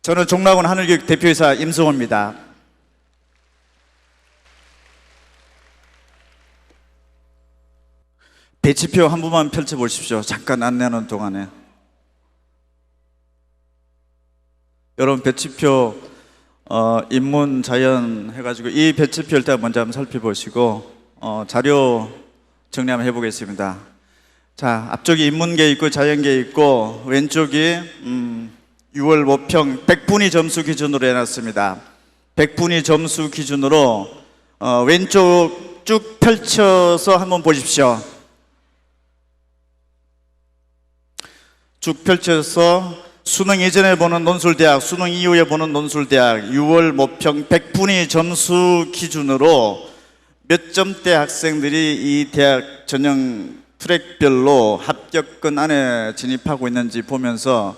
저는 종락원 하늘교육 대표이사 임성호입니다. 배치표 한 번만 펼쳐보십시오. 잠깐 안내하는 동안에. 여러분, 배치표 인문 자연 해가지고 이 배치표 일단 먼저 한번 살펴보시고 자료 정리 한번 해보겠습니다. 자, 앞쪽이 인문계 있고 자연계 있고 왼쪽이 6월 모평 100분위 점수 기준으로 해놨습니다. 100분위 점수 기준으로 왼쪽 쭉 펼쳐서 한번 보십시오. 쭉 펼쳐서 수능 이전에 보는 논술대학, 수능 이후에 보는 논술대학 6월 모평 100분위 점수 기준으로 몇 점대 학생들이 이 대학 전형 트랙별로 합격권 안에 진입하고 있는지 보면서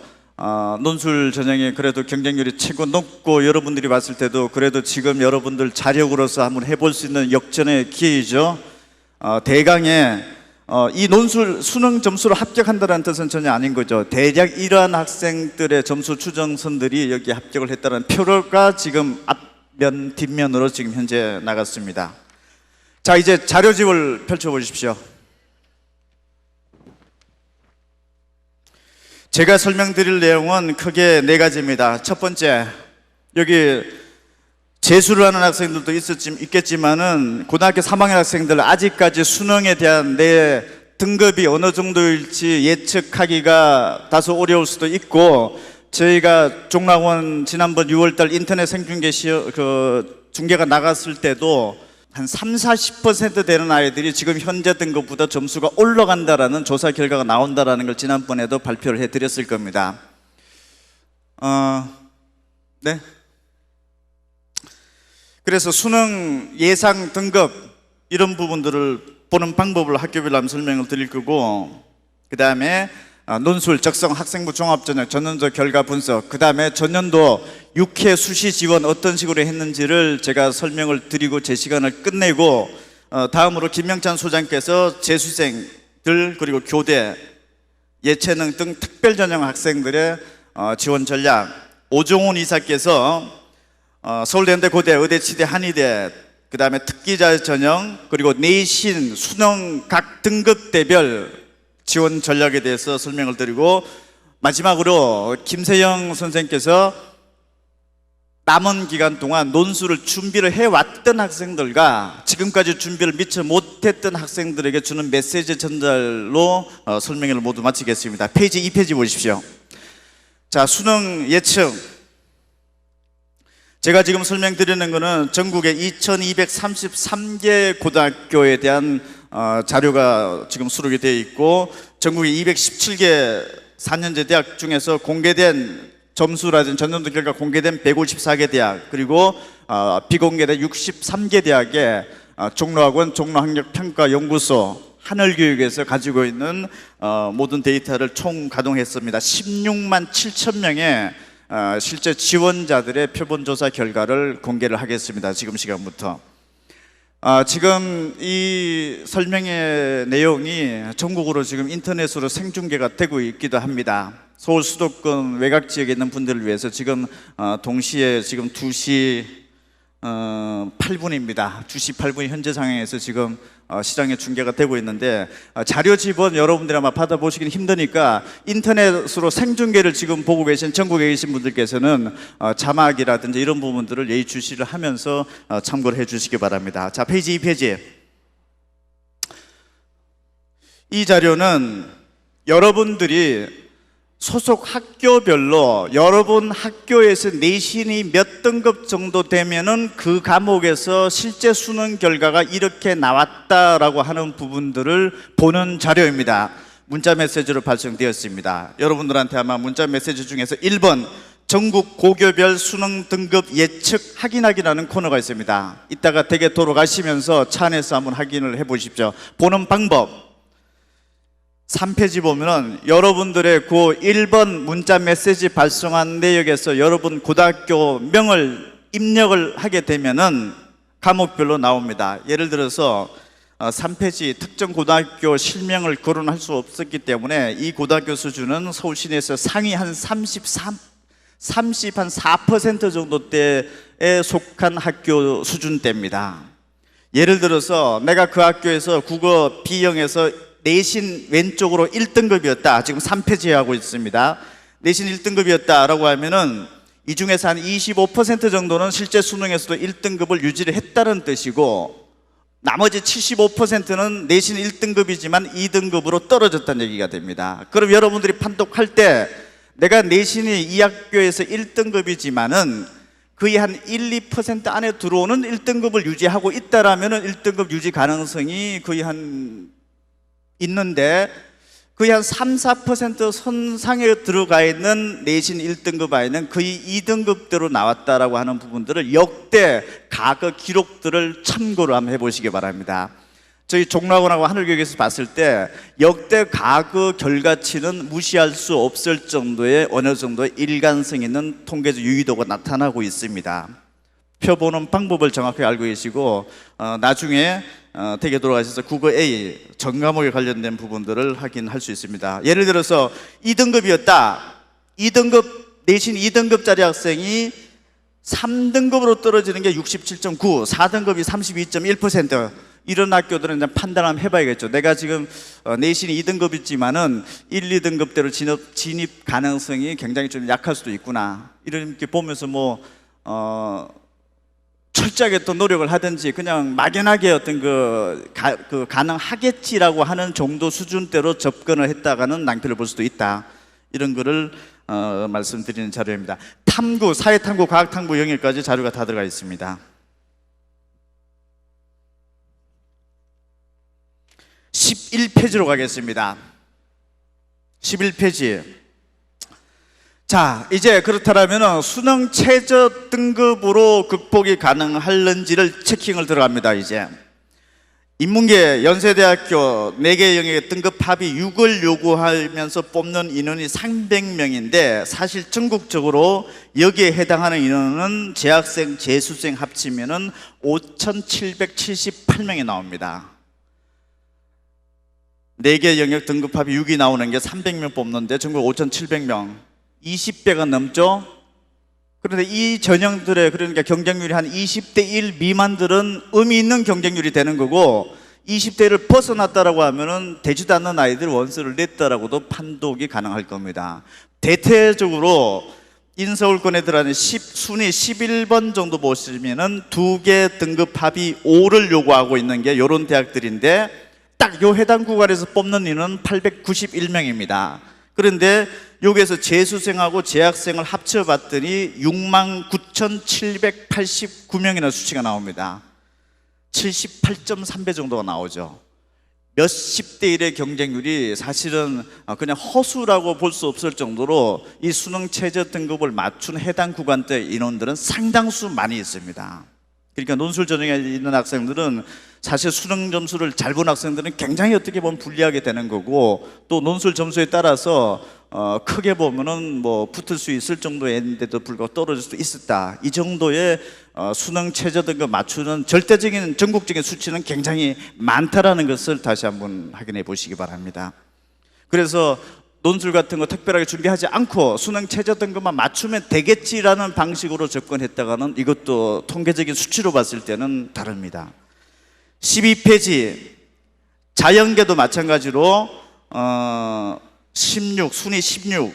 논술 전형이 그래도 경쟁률이 최고 높고 여러분들이 봤을 때도 그래도 지금 여러분들 자력으로서 한번 해볼 수 있는 역전의 기회이죠. 대강의 이 논술 수능 점수로 합격한다는 뜻은 전혀 아닌 거죠. 대략 이러한 학생들의 점수 추정선들이 여기 합격을 했다는 표가 지금 앞면 뒷면으로 지금 현재 나갔습니다. 자, 이제 자료집을 펼쳐보십시오. 제가 설명드릴 내용은 크게 네 가지입니다. 첫 번째, 여기 재수를 하는 학생들도 있겠지만은 고등학교 3학년 학생들 아직까지 수능에 대한 내 등급이 어느 정도일지 예측하기가 다소 어려울 수도 있고, 저희가 종락원 지난번 6월달 인터넷 생중계 중계가 나갔을 때도 한 30-40% 되는 아이들이 지금 현재 등급보다 점수가 올라간다라는 조사 결과가 나온다라는 걸 지난번에도 발표를 해드렸을 겁니다. 네. 그래서 수능 예상 등급 이런 부분들을 보는 방법을 학교별로 한번 설명을 드릴 거고, 그 다음에 논술, 적성, 학생부 종합전형, 전년도 결과 분석, 그 다음에 전년도 6회 수시 지원 어떤 식으로 했는지를 제가 설명을 드리고 제 시간을 끝내고, 다음으로 김명찬 소장께서 재수생들 그리고 교대, 예체능 등 특별전형 학생들의 지원 전략, 오종훈 이사께서 서울대연대, 고대, 의대, 치대, 한의대, 그 다음에 특기자 전형 그리고 내신, 수능 각 등급대별 지원 전략에 대해서 설명을 드리고, 마지막으로 김세영 선생님께서 남은 기간 동안 논술을 준비를 해왔던 학생들과 지금까지 준비를 미처 못했던 학생들에게 주는 메시지 전달로 설명을 모두 마치겠습니다. 페이지 2페이지 보십시오. 자, 수능 예측. 제가 지금 설명드리는 것은 전국의 2233개 고등학교에 대한 자료가 지금 수록이 되어 있고, 전국의 217개 4년제 대학 중에서 공개된 점수라든지 전년도 결과 공개된 154개 대학, 그리고 비공개된 63개 대학의 종로학원, 종로학력평가연구소, 하늘교육에서 가지고 있는 모든 데이터를 총 가동했습니다. 16만 7천 명의 실제 지원자들의 표본조사 결과를 공개를 하겠습니다. 지금 시간부터. 지금 이 설명의 내용이 전국으로 지금 인터넷으로 생중계가 되고 있기도 합니다. 서울 수도권 외곽 지역에 있는 분들을 위해서 지금 동시에 지금 2시 8분입니다. 2시 8분 현재 상황에서 지금 시장에 중계가 되고 있는데, 자료집은 여러분들이 아마 받아보시기는 힘드니까 인터넷으로 생중계를 지금 보고 계신 전국에 계신 분들께서는 자막이라든지 이런 부분들을 예의주시를 하면서 참고를 해 주시기 바랍니다. 자, 페이지 2페이지. 이 자료는 여러분들이 소속 학교별로 여러분 학교에서 내신이 몇 등급 정도 되면은 그 과목에서 실제 수능 결과가 이렇게 나왔다라고 하는 부분들을 보는 자료입니다. 문자 메시지로 발송되었습니다. 여러분들한테 아마 문자 메시지 중에서 1번 전국 고교별 수능 등급 예측 확인하기라는 코너가 있습니다. 이따가 댁에 돌아가시면서 차 안에서 한번 확인을 해 보십시오. 보는 방법 3페이지 보면은 여러분들의 그 1번 문자 메시지 발송한 내역에서 여러분 고등학교 명을 입력을 하게 되면은 과목별로 나옵니다. 예를 들어서 3페이지 특정 고등학교 실명을 거론할 수 없었기 때문에 이 고등학교 수준은 서울 시내에서 상위 한 30한 4% 정도대에 속한 학교 수준대입니다. 예를 들어서 내가 그 학교에서 국어 B형에서 내신 왼쪽으로 1등급이었다. 지금 3페이지에 하고 있습니다. 내신 1등급이었다라고 하면은 이 중에서 한 25% 정도는 실제 수능에서도 1등급을 유지를 했다는 뜻이고, 나머지 75%는 내신 1등급이지만 2등급으로 떨어졌다는 얘기가 됩니다. 그럼 여러분들이 판독할 때 내가 내신이 이 학교에서 1등급이지만은 거의 한 1~2% 안에 들어오는 1등급을 유지하고 있다라면은 1등급 유지 가능성이 거의 한 있는데, 거의 한 3~4% 선상에 들어가 있는 내신 1등급 아이는 거의 2등급대로 나왔다라고 하는 부분들을 역대 과거 기록들을 참고를 한번 해보시기 바랍니다. 저희 종락원하고 하늘교육에서 봤을 때 역대 과거 결과치는 무시할 수 없을 정도의 어느 정도의 일관성 있는 통계적 유의도가 나타나고 있습니다. 표 보는 방법을 정확히 알고 계시고 나중에 댁에 돌아가셔서 국어 A 전과목에 관련된 부분들을 확인할 수 있습니다. 예를 들어서 2등급이었다. 2등급 내신 2등급짜리 학생이 3등급으로 떨어지는 게 67.9, 4등급이 32.1%. 이런 학교들은 이제 판단 한번 해봐야겠죠. 내가 지금 내신이 2등급이지만은 1, 2등급대로 진입 가능성이 굉장히 좀 약할 수도 있구나. 이렇게 보면서 철저하게 또 노력을 하든지 그냥 막연하게 어떤 가능하겠지라고 하는 정도 수준대로 접근을 했다가는 낭패를 볼 수도 있다. 이런 거를 말씀드리는 자료입니다. 탐구, 사회탐구, 과학탐구 영역까지 자료가 다 들어가 있습니다. 11페이지로 가겠습니다. 11페이지. 자, 이제 그렇다면 수능 최저 등급으로 극복이 가능할는지를 체킹을 들어갑니다. 이제 인문계 연세대학교 4개 영역의 등급 합이 6을 요구하면서 뽑는 인원이 300명인데 사실 전국적으로 여기에 해당하는 인원은 재학생, 재수생 합치면은 5,778명이 나옵니다. 4개 영역 등급 합이 6이 나오는 게 300명 뽑는데 전국 5,700명, 20배가 넘죠. 그런데 이 전형들의 그러니까 경쟁률이 한 20대 1 미만들은 의미 있는 경쟁률이 되는 거고, 20대를 벗어났다라고 하면은 되지도 않는 아이들 원서를 냈다라고도 판독이 가능할 겁니다. 대체적으로 인서울권에 들어가는 순위 11번 정도 보시면은 2개 등급 합이 5를 요구하고 있는 게 이런 대학들인데, 딱 요 해당 구간에서 뽑는 인원은 891명입니다. 그런데 여기에서 재수생하고 재학생을 합쳐봤더니 69,789명이나 수치가 나옵니다. 78.3배 정도가 나오죠. 몇십 대 1의 경쟁률이 사실은 그냥 허수라고 볼 수 없을 정도로 이 수능 최저 등급을 맞춘 해당 구간대 인원들은 상당수 많이 있습니다. 그러니까 논술 전형에 있는 학생들은 사실 수능 점수를 잘 본 학생들은 굉장히 어떻게 보면 불리하게 되는 거고, 또 논술 점수에 따라서 크게 보면은 붙을 수 있을 정도인데도 불구하고 떨어질 수도 있었다. 이 정도의 수능 최저 등급 맞추는 절대적인 전국적인 수치는 굉장히 많다라는 것을 다시 한번 확인해 보시기 바랍니다. 그래서 논술 같은 거 특별하게 준비하지 않고 수능 최저 등급만 맞추면 되겠지라는 방식으로 접근했다가는 이것도 통계적인 수치로 봤을 때는 다릅니다. 12페이지 자연계도 마찬가지로 16 순위 16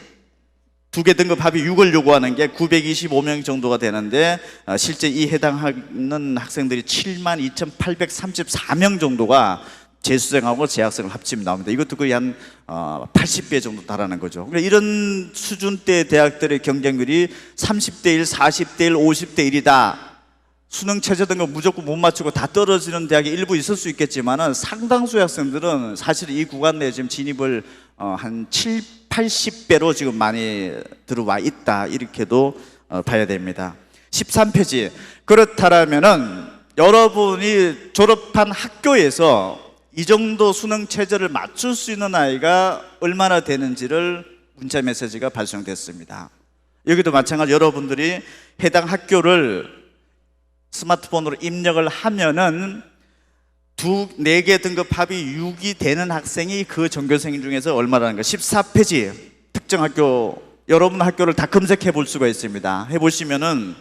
2개 등급 합이 6을 요구하는 게 925명 정도가 되는데 실제 이 해당하는 학생들이 72,834명 정도가 재수생하고 재학생을 합치면 나옵니다. 이것도 거의 한 80배 정도 달하는 거죠. 그러니까 이런 수준대 대학들의 경쟁률이 30대 1, 40대 1, 50대 1이다. 수능 최저 등급 무조건 못 맞추고 다 떨어지는 대학이 일부 있을 수 있겠지만은 상당수의 학생들은 사실 이 구간 내에 지금 진입을 한 7, 80배로 지금 많이 들어와 있다. 이렇게도 봐야 됩니다. 13페이지. 그렇다면은 여러분이 졸업한 학교에서 이 정도 수능 최저를 맞출 수 있는 아이가 얼마나 되는지를 문자 메시지가 발송됐습니다. 여기도 마찬가지로 여러분들이 해당 학교를 스마트폰으로 입력을 하면은 4개 등급 합이 6이 되는 학생이 그 전교생 중에서 얼마라는 거. 14페이지 특정 학교 여러분 학교를 다 검색해 볼 수가 있습니다. 해보시면은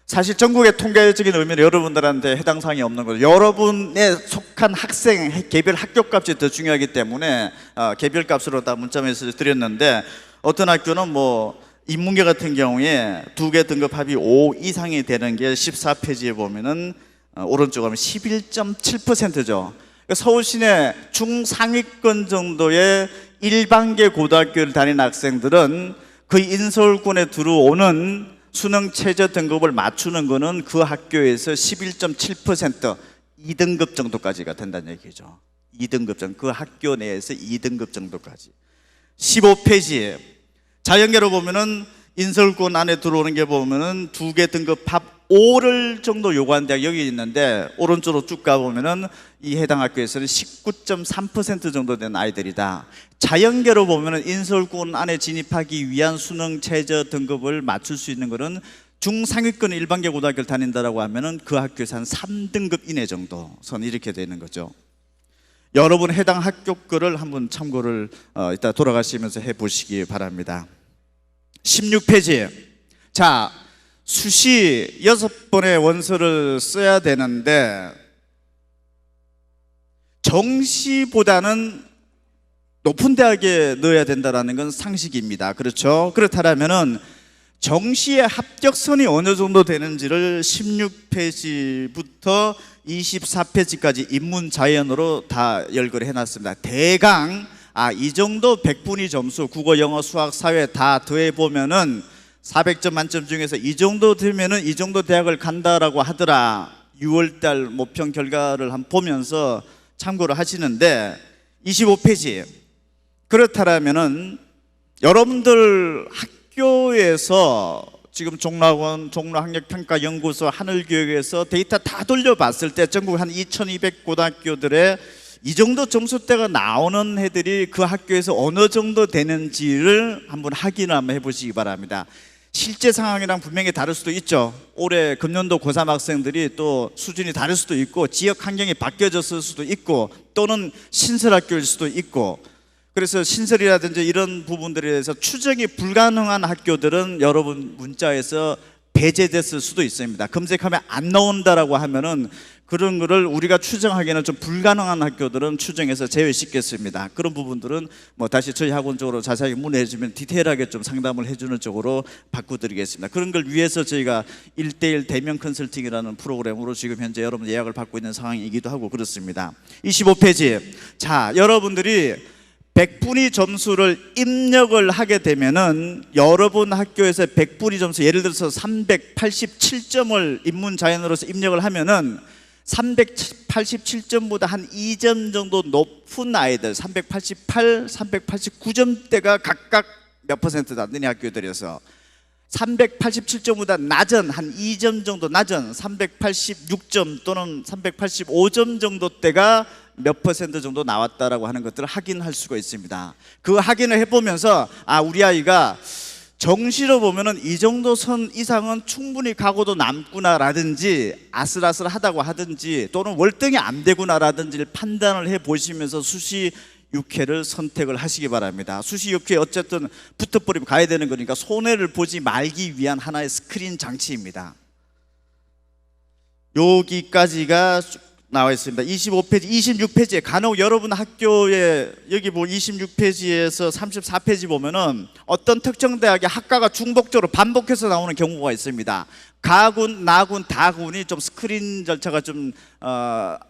사실 전국의 통계적인 의미는 여러분들한테 해당 사항이 없는 거죠. 여러분에 속한 학생 개별 학교값이 더 중요하기 때문에 개별값으로 다 문자 메시지 드렸는데, 어떤 학교는 뭐 인문계 같은 경우에 두 개 등급 합이 5 이상이 되는 게 14페이지에 보면은 오른쪽으로 하면 11.7%죠. 서울 시내 중상위권 정도의 일반계 고등학교를 다니는 학생들은 그 인서울권에 들어오는 수능 최저 등급을 맞추는 거는 그 학교에서 11.7% 2등급 정도까지가 된다는 얘기죠. 2등급 정도, 그 학교 내에서 2등급 정도까지. 15페이지 자연계로 보면은 인서울권 안에 들어오는 게 보면은 두 개 등급 합 5를 정도 요구하는 대학 여기 있는데, 오른쪽으로 쭉 가보면은 이 해당 학교에서는 19.3% 정도 되는 아이들이다. 자연계로 보면은 인서울권 안에 진입하기 위한 수능 최저 등급을 맞출 수 있는 것은 중상위권 일반계 고등학교를 다닌다라고 하면은 그 학교에서 한 3등급 이내 정도 선 이렇게 되는 거죠. 여러분 해당 학교 거를 한번 참고를 이따 돌아가시면서 해보시기 바랍니다. 16페이지. 자, 수시 6번의 원서를 써야 되는데 정시보다는 높은 대학에 넣어야 된다는 건 상식입니다. 그렇죠? 그렇다면은 정시의 합격선이 어느 정도 되는지를 16페이지부터 24페이지까지 인문자연으로 다 열거를 해놨습니다. 대강 이 정도 100분위 점수 국어, 영어, 수학, 사회 다 더해보면은 400점 만점 중에서 이 정도 되면은 이 정도 대학을 간다라고 하더라. 6월달 모평 결과를 한번 보면서 참고를 하시는데, 25페이지. 그렇다면은 여러분들 학교에서 지금 종로학원, 종로학력평가연구소, 하늘교육에서 데이터 다 돌려봤을 때 전국 한 2200 고등학교들의 이 정도 점수대가 나오는 애들이 그 학교에서 어느 정도 되는지를 한번 확인을 한번 해보시기 바랍니다. 실제 상황이랑 분명히 다를 수도 있죠. 올해 금년도 고3 학생들이 또 수준이 다를 수도 있고, 지역 환경이 바뀌어졌을 수도 있고, 또는 신설학교일 수도 있고, 그래서 신설이라든지 이런 부분들에 대해서 추정이 불가능한 학교들은 여러분 문자에서 배제됐을 수도 있습니다. 검색하면 안 나온다라고 하면은 그런 거를 우리가 추정하기에는 좀 불가능한 학교들은 추정해서 제외시켰습니다. 그런 부분들은 뭐 다시 저희 학원 쪽으로 자세하게 문의해 주면 디테일하게 좀 상담을 해주는 쪽으로 바꿔드리겠습니다. 그런 걸 위해서 저희가 1:1 대면 컨설팅이라는 프로그램으로 지금 현재 여러분 예약을 받고 있는 상황이기도 하고 그렇습니다. 25페이지. 자, 여러분들이 100분위 점수를 입력을 하게 되면은 여러분 학교에서 100분위 점수, 예를 들어서 387점을 인문자연으로서 입력을 하면은 387점보다 한 2점 정도 높은 아이들 388, 389점대가 각각 몇 퍼센트다 너네 학교들에서 387점보다 낮은 한 2점 정도 낮은 386점 또는 385점 정도대가 몇 퍼센트 정도 나왔다라고 하는 것들을 확인할 수가 있습니다. 그 확인을 해보면서 우리 아이가 정시로 보면은 이 정도 선 이상은 충분히 가고도 남구나라든지 아슬아슬하다고 하든지 또는 월등히 안 되구나라든지 판단을 해보시면서 수시 6회를 선택을 하시기 바랍니다. 수시 6회 어쨌든 붙어버리면 가야 되는 거니까 손해를 보지 말기 위한 하나의 스크린 장치입니다. 여기까지가 나와 있습니다. 25페이지, 26페이지에 간혹 여러분 학교에 여기 26페이지에서 34페이지 보면은 어떤 특정 대학의 학과가 중복적으로 반복해서 나오는 경우가 있습니다. 가군, 나군, 다군이 좀 스크린 절차가 좀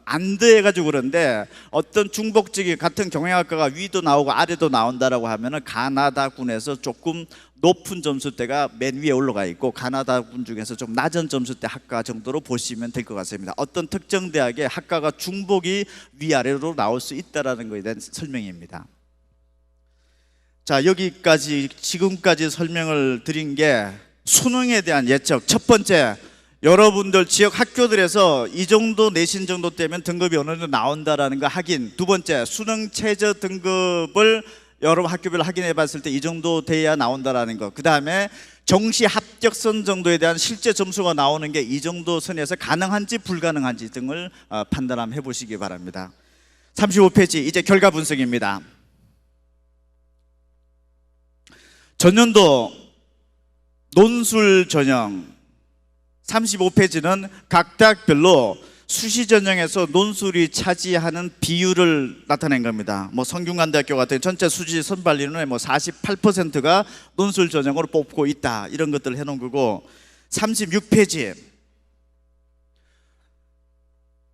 안 돼가지고 그런데 어떤 중복적인 같은 경영학과가 위도 나오고 아래도 나온다라고 하면은 가나다군에서 조금 높은 점수대가 맨 위에 올라가 있고 가나다군 중에서 좀 낮은 점수대 학과 정도로 보시면 될 것 같습니다. 어떤 특정 대학의 학과가 중복이 위아래로 나올 수 있다는 것에 대한 설명입니다. 자, 여기까지 지금까지 설명을 드린 게 수능에 대한 예측. 첫 번째, 여러분들 지역 학교들에서 이 정도 내신 정도 되면 등급이 어느 정도 나온다라는 거 확인. 두 번째, 수능 최저 등급을 여러분 학교별로 확인해 봤을 때 이 정도 돼야 나온다라는 거. 그 다음에 정시 합격선 정도에 대한 실제 점수가 나오는 게 이 정도 선에서 가능한지 불가능한지 등을 판단 한번 해보시기 바랍니다. 35페이지 이제 결과 분석입니다. 전년도 논술 전형 35페이지는 각 대학별로 수시 전형에서 논술이 차지하는 비율을 나타낸 겁니다. 뭐 성균관대학교 같은 전체 수시 선발 인원의 뭐 48%가 논술 전형으로 뽑고 있다, 이런 것들을 해놓은 거고, 36페이지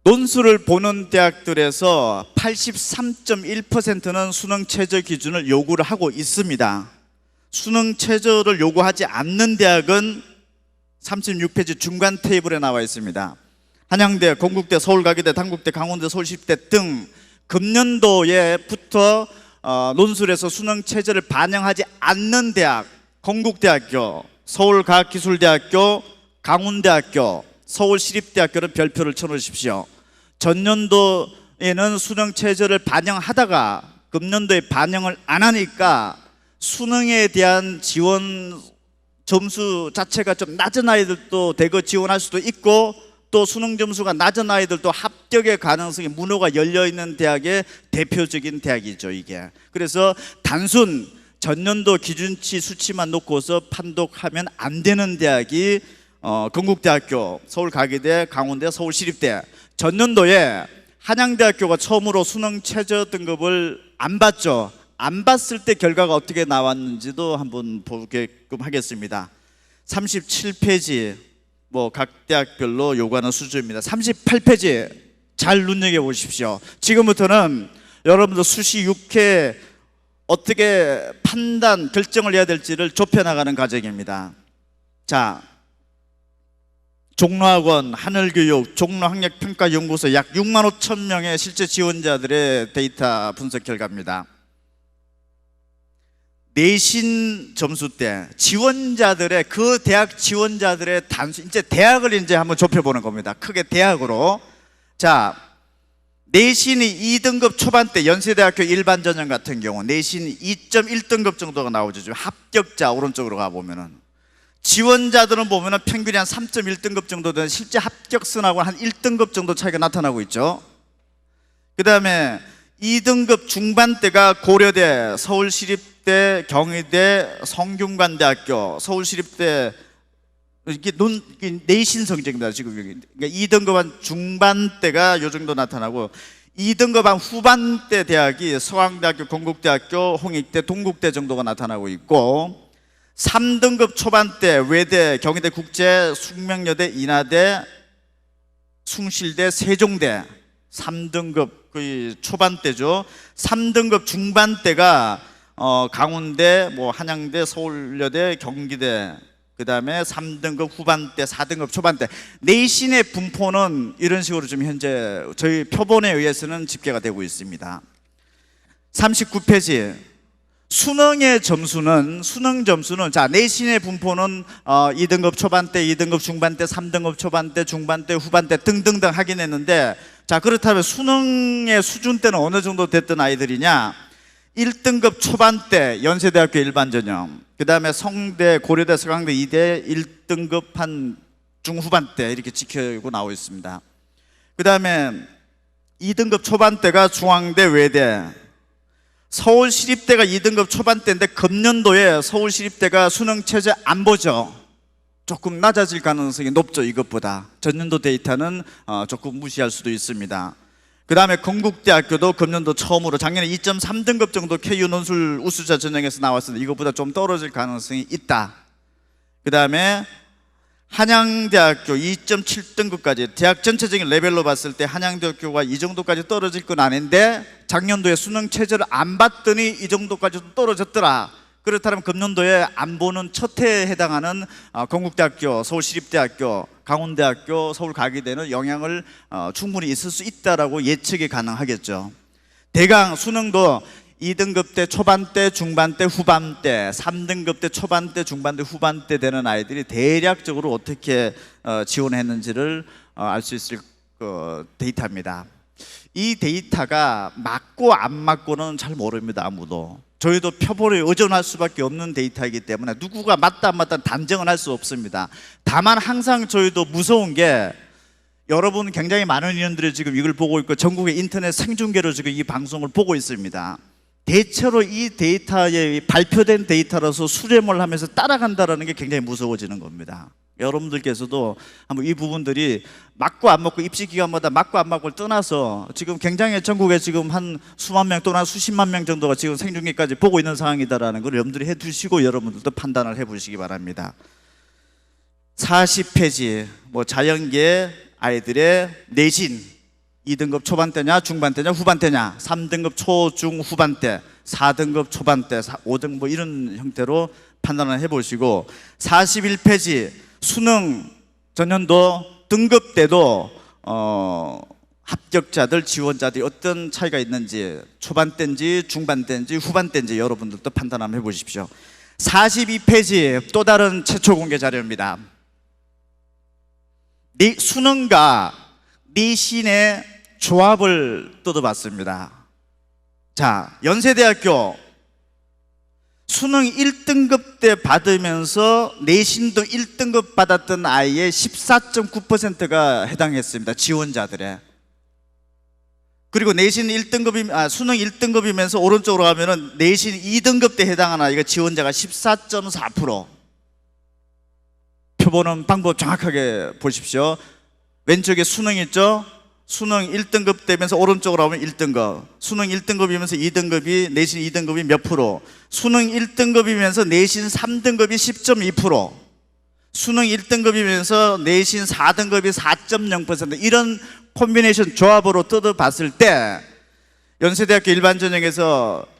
논술을 보는 대학들에서 83.1%는 수능 최저 기준을 요구를 하고 있습니다. 수능 최저를 요구하지 않는 대학은 36페이지 중간 테이블에 나와 있습니다. 한양대, 건국대, 서울가기대, 단국대, 강원대, 서울시립대 등 금년도에부터 논술에서 수능 최저를 반영하지 않는 대학, 건국대학교, 서울과학기술대학교, 강원대학교, 서울시립대학교는 별표를 쳐놓으십시오. 전년도에는 수능 최저를 반영하다가 금년도에 반영을 안 하니까 수능에 대한 지원 점수 자체가 좀 낮은 아이들도 대거 지원할 수도 있고, 또 수능 점수가 낮은 아이들도 합격의 가능성이 문호가 열려있는 대학의 대표적인 대학이죠, 이게. 그래서 단순 전년도 기준치 수치만 놓고서 판독하면 안 되는 대학이 건국대학교, 서울가기대, 강원대, 서울시립대. 전년도에 한양대학교가 처음으로 수능 최저 등급을 안 봤죠. 안 봤을 때 결과가 어떻게 나왔는지도 한번 보게끔 하겠습니다. 37페이지 뭐 각 대학별로 요구하는 수준입니다. 38페이지 잘 눈여겨보십시오. 지금부터는 여러분들 수시 6회 어떻게 판단, 결정을 해야 될지를 좁혀나가는 과정입니다. 자, 종로학원, 하늘교육, 종로학력평가연구소 약 6만 5천 명의 실제 지원자들의 데이터 분석 결과입니다. 내신 점수 때 지원자들의, 그 대학 지원자들의 단수, 이제 대학을 이제 한번 좁혀보는 겁니다. 크게 대학으로. 자, 내신이 2등급 초반대 연세대학교 일반전형 같은 경우 내신이 2.1등급 정도가 나오죠. 지금 합격자 오른쪽으로 가보면은 지원자들은 보면은 평균이 한 3.1등급 정도 되는, 실제 합격선하고 한 1등급 정도 차이가 나타나고 있죠. 그 다음에 2등급 중반대가 고려대, 서울시립대, 경희대, 성균관대학교, 서울시립대, 이게 내신 성적입니다. 지금 그러니까 2등급 한 중반대가 요 정도 나타나고, 2등급 한 후반대 대학이 서강대학교, 건국대학교, 홍익대, 동국대 정도가 나타나고 있고, 3등급 초반대 외대, 경희대 국제, 숙명여대, 인하대, 숭실대, 세종대. 3등급 거의 초반대죠. 3등급 중반대가 강원대, 뭐 한양대, 서울여대, 경기대. 그 다음에 3등급 후반대, 4등급 초반대. 내신의 분포는 이런 식으로 좀 현재 저희 표본에 의해서는 집계가 되고 있습니다. 39페이지 수능의 점수는, 수능 점수는, 자, 내신의 분포는 2등급 초반대, 2등급 중반대, 3등급 초반대, 중반대, 후반대 등등등 하긴 했는데, 자, 그렇다면 수능의 수준대는 어느 정도 됐던 아이들이냐? 1등급 초반대 연세대학교 일반전형, 그 다음에 성대, 고려대, 서강대, 이대 1등급 한 중후반대 이렇게 지켜고 나오고 있습니다. 그 다음에 2등급 초반대가 중앙대, 외대, 서울시립대가 2등급 초반대인데 금년도에 서울시립대가 수능 최저 안 보죠. 조금 낮아질 가능성이 높죠. 이것보다 전년도 데이터는 조금 무시할 수도 있습니다. 그 다음에 건국대학교도 금년도 처음으로 작년에 2.3등급 정도 KU 논술 우수자 전형에서 나왔었는데 이것보다 좀 떨어질 가능성이 있다. 그 다음에 한양대학교 2.7등급까지, 대학 전체적인 레벨로 봤을 때 한양대학교가 이 정도까지 떨어질 건 아닌데 작년도에 수능 최저를 안 봤더니 이 정도까지 떨어졌더라. 그렇다면 금년도에 안 보는 첫 해에 해당하는 건국대학교, 서울시립대학교, 강원대학교, 서울가기대는 영향을 충분히 있을 수 있다라고 예측이 가능하겠죠. 대강 수능도 2등급 때 초반대, 중반대, 후반대, 3등급 때 초반대, 중반대, 후반대 되는 아이들이 대략적으로 어떻게 지원했는지를 알 수 있을 데이터입니다. 이 데이터가 맞고 안 맞고는 잘 모릅니다. 아무도. 저희도 표본에 의존할 수밖에 없는 데이터이기 때문에 누구가 맞다 안 맞다 단정은 할 수 없습니다. 다만 항상 저희도 무서운 게, 여러분 굉장히 많은 인원들이 지금 이걸 보고 있고 전국의 인터넷 생중계로 지금 이 방송을 보고 있습니다. 대체로 이 데이터에 발표된 데이터라서 수렴을 하면서 따라간다는 게 굉장히 무서워지는 겁니다. 여러분들께서도 한번 이 부분들이 맞고 안 맞고 입시 기간마다 맞고 안 맞고를 떠나서 지금 굉장히 전국에 지금 한 수만 명 또는 수십만 명 정도가 지금 생중계까지 보고 있는 상황이다라는 걸 염두에 해두시고 여러분들도 판단을 해보시기 바랍니다. 40페이지 자연계 아이들의 내신 2등급 초반대냐 중반대냐 후반대냐, 3등급 초, 중, 후반대, 4등급 초반대, 5등급 이런 형태로 판단을 해보시고, 41페이지 수능 전년도 등급 때도 합격자들, 지원자들이 어떤 차이가 있는지, 초반대인지 중반대인지 후반대인지 여러분들도 판단 한번 해보십시오. 42페이지 또 다른 최초 공개 자료입니다. 수능과 내신의 조합을 뜯어봤습니다. 자, 연세대학교 수능 1등급 때 받으면서 내신도 1등급 받았던 아이의 14.9%가 해당했습니다. 지원자들의. 그리고 내신 1등급이 수능 1등급이면서 오른쪽으로 가면은 내신 2등급 때 해당하는 아이가 지원자가 14.4%. 표보는 방법 정확하게 보십시오. 왼쪽에 수능 있죠? 수능 1등급 되면서 오른쪽으로 하면 1등급, 수능 1등급이면서 2등급이, 내신 2등급이 몇 프로, 수능 1등급이면서 내신 3등급이 10.2%, 수능 1등급이면서 내신 4등급이 4.0%, 이런 콤비네이션 조합으로 뜯어봤을 때 연세대학교 일반전형에서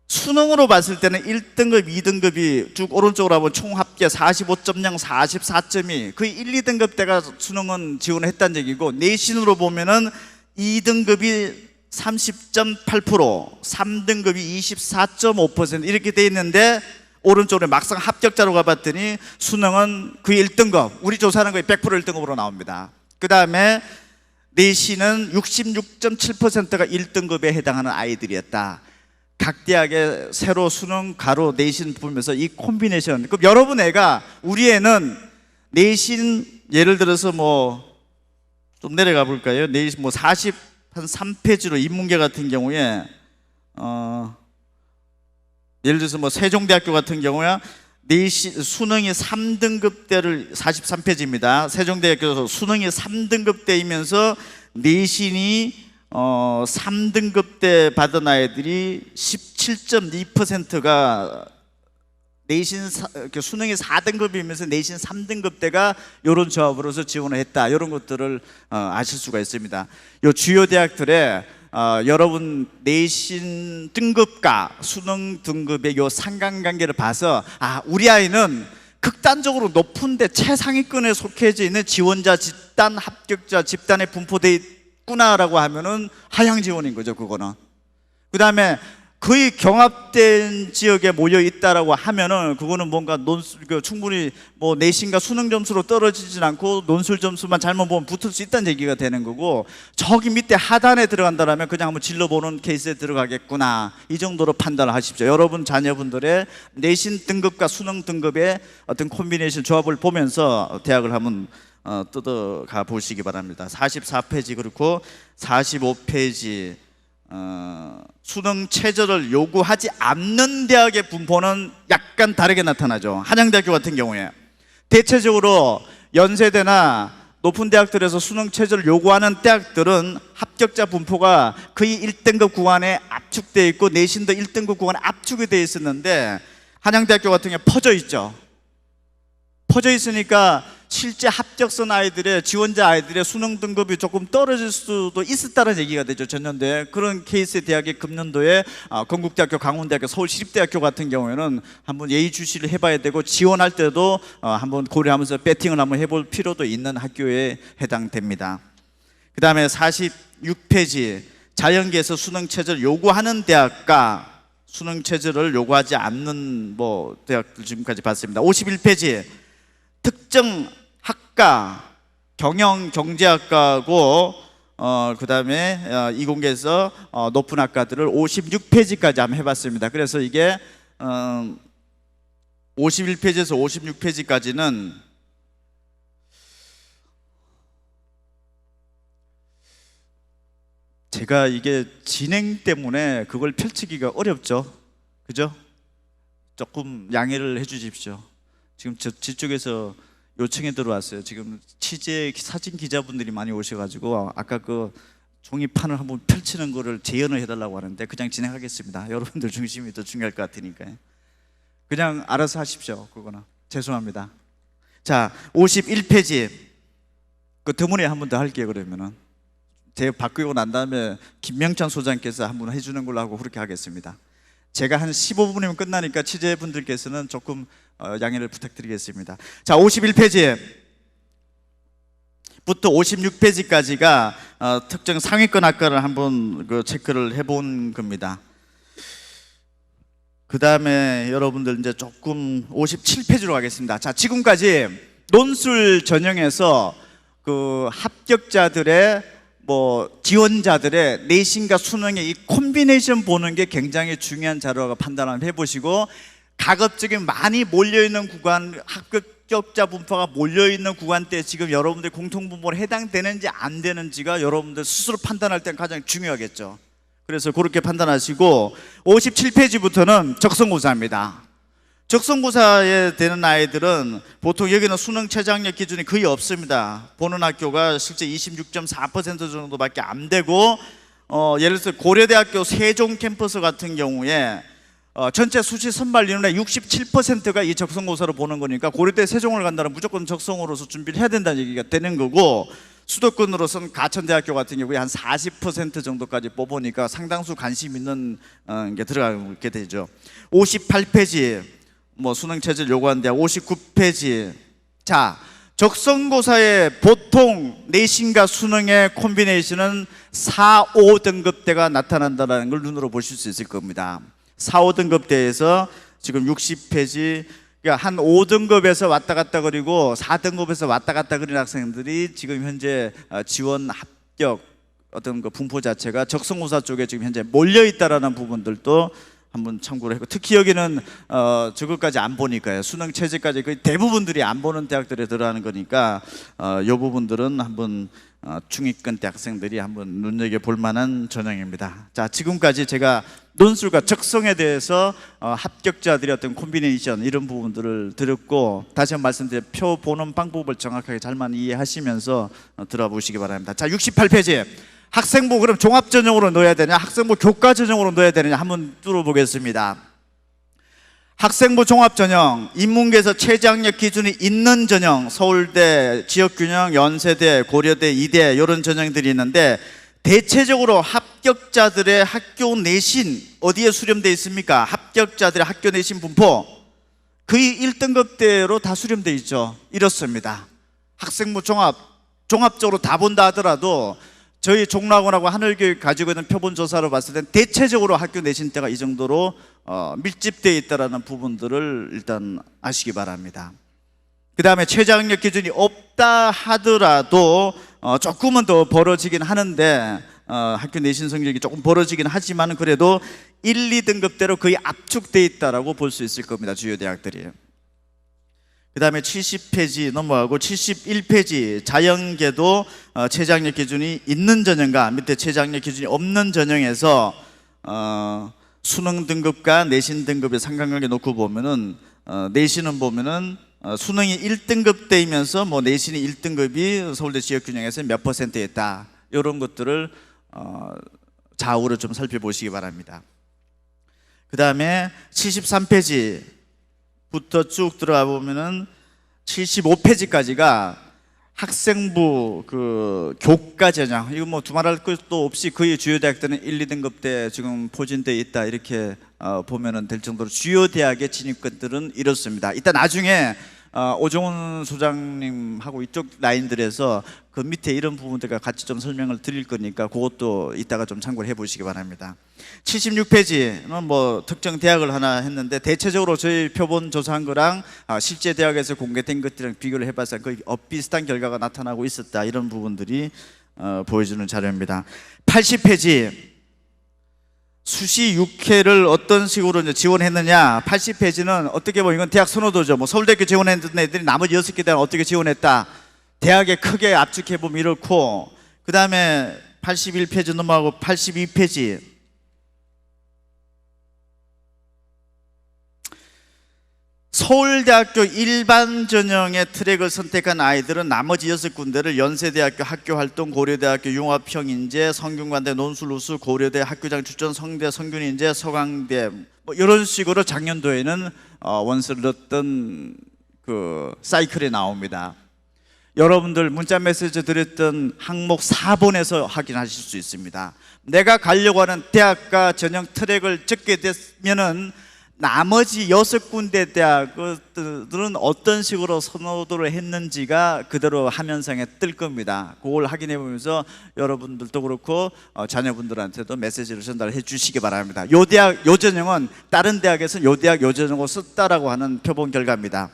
수능으로 봤을 때는 1등급, 2등급이 쭉 오른쪽으로 하면 총 합계 45.0, 44.2, 거의 1, 2등급 때가 수능은 지원을 했다는 얘기고, 내신으로 보면은 2등급이 30.8%, 3등급이 24.5% 이렇게 돼 있는데, 오른쪽으로 막상 합격자로 가봤더니 수능은 거의 1등급, 우리 조사하는 거의 100% 1등급으로 나옵니다. 그 다음에 내신은 66.7%가 1등급에 해당하는 아이들이었다. 각 대학의 새로 수능, 가로, 내신 보면서 이 콤비네이션. 그럼 여러분 애가, 우리 애는 내신 예를 들어서 좀 내려가 볼까요? 내신 43페이지로 인문계 같은 경우에 예를 들어서 세종대학교 같은 경우에 내신 수능이 3등급 때를 43페이지입니다. 세종대학교에서 수능이 3등급 때이면서 내신이 3등급 때 받은 아이들이 17.2%가 내신 수능이 4등급이면서 내신 3등급 때가 이런 조합으로서 지원을 했다. 이런 것들을 아실 수가 있습니다. 이 주요 대학들의 여러분 내신 등급과 수능 등급의 요 상관관계를 봐서 우리 아이는 극단적으로 높은데 최상위권에 속해져 있는 지원자 집단, 합격자 집단에 분포되어 있구나라고 하면은 하향 지원인 거죠, 그거는. 그 다음에 거의 경합된 지역에 모여 있다라고 하면은 그거는 뭔가 충분히 내신과 수능 점수로 떨어지진 않고 논술 점수만 잘못 보면 붙을 수 있다는 얘기가 되는 거고, 저기 밑에 하단에 들어간다라면 그냥 한번 질러보는 케이스에 들어가겠구나, 이 정도로 판단을 하십시오. 여러분 자녀분들의 내신 등급과 수능 등급의 어떤 콤비네이션 조합을 보면서 대학을 한번 뜯어가 보시기 바랍니다. 44페이지 그렇고 45페이지 수능 최저를 요구하지 않는 대학의 분포는 약간 다르게 나타나죠. 한양대학교 같은 경우에 대체적으로 연세대나 높은 대학들에서 수능 최저를 요구하는 대학들은 합격자 분포가 거의 1등급 구간에 압축되어 있고 내신도 1등급 구간에 압축이 되어 있었는데, 한양대학교 같은 경우에 퍼져 있죠. 퍼져 있으니까 실제 합격선 아이들의, 지원자 아이들의 수능 등급이 조금 떨어질 수도 있었다는 얘기가 되죠. 전년도에 그런 케이스의 대학의 금년도에 건국대학교, 강원대학교, 서울시립대학교 같은 경우에는 한번 예의주시를 해봐야 되고, 지원할 때도 한번 고려하면서 배팅을 한번 해볼 필요도 있는 학교에 해당됩니다. 그 다음에 46페이지 자연계에서 수능 최저를 요구하는 대학과 수능 최저를 요구하지 않는 대학들 지금까지 봤습니다. 51페이지 특정 학과, 경영 경제학과고 그 다음에 이공계에서 높은 학과들을 56페이지까지 한번 해봤습니다. 그래서 이게 51페이지에서 56페이지까지는 제가 이게 진행 때문에 그걸 펼치기가 어렵죠. 그죠? 조금 양해를 해 주십시오. 지금 저쪽에서 요청이 들어왔어요. 지금 취재 사진 기자분들이 많이 오셔가지고 아까 그 종이판을 한번 펼치는 거를 재연을 해달라고 하는데 그냥 진행하겠습니다. 여러분들 중심이 더 중요할 것 같으니까요. 그냥 알아서 하십시오. 그거는 죄송합니다. 자, 51페이지 그 드문에 한 번 더 할게요. 그러면은 제 바꾸고 난 다음에 김명찬 소장께서 한 번 해주는 걸로 하고 그렇게 하겠습니다. 제가 한 15분이면 끝나니까 취재분들께서는 조금 양해를 부탁드리겠습니다. 자, 51페이지부터 56페이지까지가 특정 상위권 학과를 한번 그 체크를 해본 겁니다. 그 다음에 여러분들 이제 조금 57페이지로 가겠습니다. 자, 지금까지 논술 전형에서 그 합격자들의 지원자들의 내신과 수능의 이 콤비네이션 보는 게 굉장히 중요한 자료라고 판단을 해보시고, 가급적이면 많이 몰려있는 구간, 합격자 분포가 몰려있는 구간대에 지금 여러분들 공통분모에 해당되는지 안 되는지가 여러분들 스스로 판단할 때 가장 중요하겠죠. 그래서 그렇게 판단하시고, 57페이지부터는 적성고사입니다. 적성고사에 되는 아이들은 보통 여기는 수능 최저학력 기준이 거의 없습니다. 보는 학교가 실제 26.4% 정도밖에 안 되고, 예를 들어서 고려대학교 세종 캠퍼스 같은 경우에 전체 수시 선발 인원의 67%가 이 적성고사로 보는 거니까 고려대 세종을 간다면 무조건 적성으로서 준비를 해야 된다는 얘기가 되는 거고, 수도권으로서는 가천대학교 같은 경우에 한 40% 정도까지 뽑으니까 상당수 관심 있는 게 들어가게 되죠. 58페이지 수능 체제를 요구하는 대학 59페이지. 자, 적성고사의 보통 내신과 수능의 콤비네이션은 4, 5등급대가 나타난다는 걸 눈으로 보실 수 있을 겁니다. 4, 5등급대에서 지금 60페이지, 그러니까 한 5등급에서 왔다 갔다 그리고 4등급에서 왔다 갔다 그리는 학생들이 지금 현재 지원 합격 어떤 그 분포 자체가 적성고사 쪽에 지금 현재 몰려 있다라는 부분들도 한번 참고를 했고, 특히 여기는 저것까지 안 보니까요. 수능 체제까지 거의 대부분들이 안 보는 대학들에 들어가는 거니까 이 부분들은 한번 중위권 대학생들이 한번 눈여겨볼 만한 전형입니다. 자, 지금까지 제가 논술과 적성에 대해서 합격자들의 어떤 콤비네이션 이런 부분들을 드렸고, 다시 한번 말씀드려 표 보는 방법을 정확하게 잘만 이해하시면서 들어보시기 바랍니다. 자, 68페이지. 학생부 그럼 종합전형으로 넣어야 되냐, 학생부 교과전형으로 넣어야 되느냐 한번 뚫어보겠습니다. 학생부 종합전형, 인문계에서 최저학력 기준이 있는 전형, 서울대, 지역균형, 연세대, 고려대, 이대 이런 전형들이 있는데, 대체적으로 합격자들의 학교 내신 어디에 수렴되어 있습니까? 합격자들의 학교 내신 분포 거의 1등급대로 다 수렴되어 있죠. 이렇습니다. 학생부 종합적으로 다 본다 하더라도 저희 종로학원하고 하늘교육 가지고 있는 표본조사로 봤을 땐 대체적으로 학교 내신대가 이 정도로 밀집되어 있다는 부분들을 일단 아시기 바랍니다. 그 다음에 최저학력 기준이 없다 하더라도 조금은 더 벌어지긴 하는데, 학교 내신 성적이 조금 벌어지긴 하지만 그래도 1, 2등급대로 거의 압축되어 있다고 볼 수 있을 겁니다. 주요 대학들이. 그 다음에 70페이지 넘어가고 71페이지 자연계도 최저학력 기준이 있는 전형과 밑에 최저학력 기준이 없는 전형에서 수능 등급과 내신 등급의 상관관계 놓고 보면은 내신은 보면은 수능이 1등급대이면서 내신이 1등급이 서울대 지역균형에서 몇 퍼센트에 있다, 이런 것들을 좌우로 좀 살펴보시기 바랍니다. 그 다음에 73페이지부터 쭉 들어가 보면은 75페이지까지가 학생부 그 교과 전형, 이거 두말할 것도 없이 거의 주요 대학들은 1, 2등급대 지금 포진되어 있다 이렇게 보면은 될 정도로 주요 대학의 진입권들은 이렇습니다. 이따 나중에 오종훈 소장님하고 이쪽 라인들에서 그 밑에 이런 부분들과 같이 좀 설명을 드릴 거니까 그것도 이따가 좀 참고를 해보시기 바랍니다. 76페이지는 특정 대학을 하나 했는데, 대체적으로 저희 표본 조사한 거랑 실제 대학에서 공개된 것들이랑 비교를 해봤을 때 거의 비슷한 결과가 나타나고 있었다, 이런 부분들이 보여주는 자료입니다. 80페이지. 수시 6회를 어떤 식으로 이제 지원했느냐. 80페이지는 어떻게 보면 이건 대학 선호도죠. 서울대학교 지원했던 애들이 나머지 6개 대학 어떻게 지원했다, 대학에 크게 압축해 보면 이렇고, 그 다음에 81페이지 넘어가고 82페이지. 서울대학교 일반 전형의 트랙을 선택한 아이들은 나머지 6군데를 연세대학교 학교활동, 고려대학교 융합형인재, 성균관대 논술우수, 고려대 학교장 추천, 성대 성균인재, 서강대 뭐 이런 식으로 작년도에는 원서를 넣었던 그 사이클이 나옵니다. 여러분들 문자 메시지 드렸던 항목 4번에서 확인하실 수 있습니다. 내가 가려고 하는 대학과 전형 트랙을 적게 되면은 나머지 6군데 대학들은 어떤 식으로 선호도를 했는지가 그대로 화면상에 뜰 겁니다. 그걸 확인해 보면서 여러분들도 그렇고 자녀분들한테도 메시지를 전달해 주시기 바랍니다. 요 대학 요 전형은 다른 대학에서 요 대학 요 전형으로 썼다라고 하는 표본 결과입니다.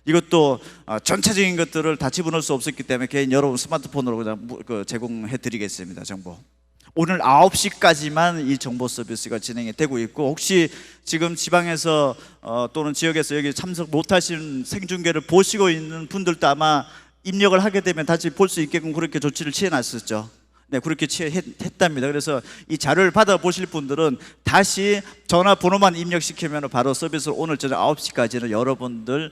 이것도 전체적인 것들을 다 집어넣을 수 없었기 때문에 개인 여러분 스마트폰으로 그냥 제공해 드리겠습니다. 정보. 오늘 9시까지만 이 정보 서비스가 진행이 되고 있고, 혹시 지금 지방에서 또는 지역에서 여기 참석 못하신 생중계를 보시고 있는 분들도 아마 입력을 하게 되면 다시 볼 수 있게끔 그렇게 조치를 취해놨었죠. 네, 그렇게 취했답니다. 그래서 이 자료를 받아보실 분들은 다시 전화번호만 입력시키면 바로 서비스를 오늘 저녁 9시까지는 여러분들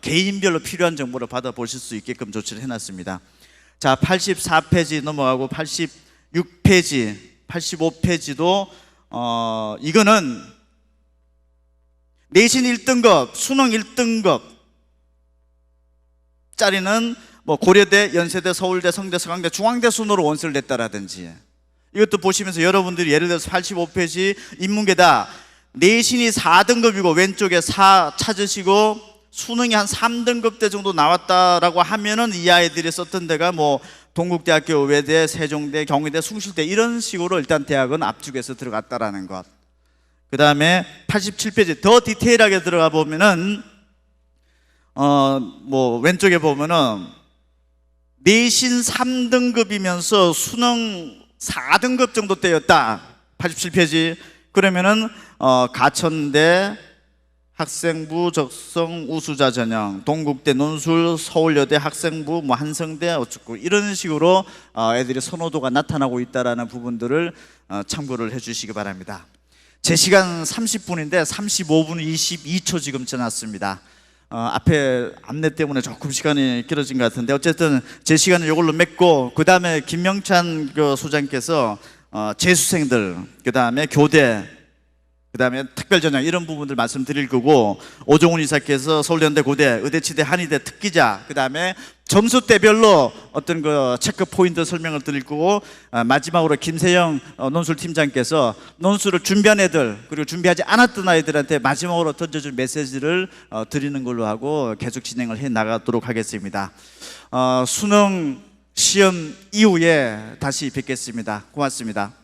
개인별로 필요한 정보를 받아보실 수 있게끔 조치를 해놨습니다. 자, 84페이지 넘어가고 86페이지, 85페이지도 이거는 내신 1등급, 수능 1등급 짜리는 뭐 고려대, 연세대, 서울대, 성대, 서강대, 중앙대 순으로 원서를 냈다라든지, 이것도 보시면서 여러분들이 예를 들어서 85페이지 인문계다 내신이 4등급이고 왼쪽에 4 찾으시고 수능이 한 3등급대 정도 나왔다라고 하면은 이 아이들이 썼던 데가 뭐 동국대학교, 외대, 세종대, 경희대, 숭실대 이런 식으로 일단 대학은 압축해서 들어갔다라는 것. 그 다음에 87페이지 더 디테일하게 들어가 보면은 뭐 왼쪽에 보면은 내신 3등급이면서 수능 4등급 정도 때였다. 87페이지. 그러면은 가천대 학생부 적성 우수자 전형, 동국대 논술, 서울여대 학생부, 뭐 한성대 어쩌고 이런 식으로 애들의 선호도가 나타나고 있다라는 부분들을 참고를 해주시기 바랍니다. 제 시간 30분인데 35분 22초 지금 지났습니다. 앞에 안내 때문에 조금 시간이 길어진 것 같은데 어쨌든 제 시간을 이걸로 맺고, 그 다음에 김명찬 소장께서 재수생들, 그 다음에 교대, 그 다음에 특별전형 이런 부분들 말씀드릴 거고, 오종훈 이사께서 서울연대, 고대, 의대치대, 한의대 특기자, 그 다음에 점수대별로 어떤 그 체크 포인트 설명을 드릴 거고, 마지막으로 김세영 논술팀장께서 논술을 준비한 애들 그리고 준비하지 않았던 아이들한테 마지막으로 던져줄 메시지를 드리는 걸로 하고 계속 진행을 해 나가도록 하겠습니다. 수능 시험 이후에 다시 뵙겠습니다. 고맙습니다.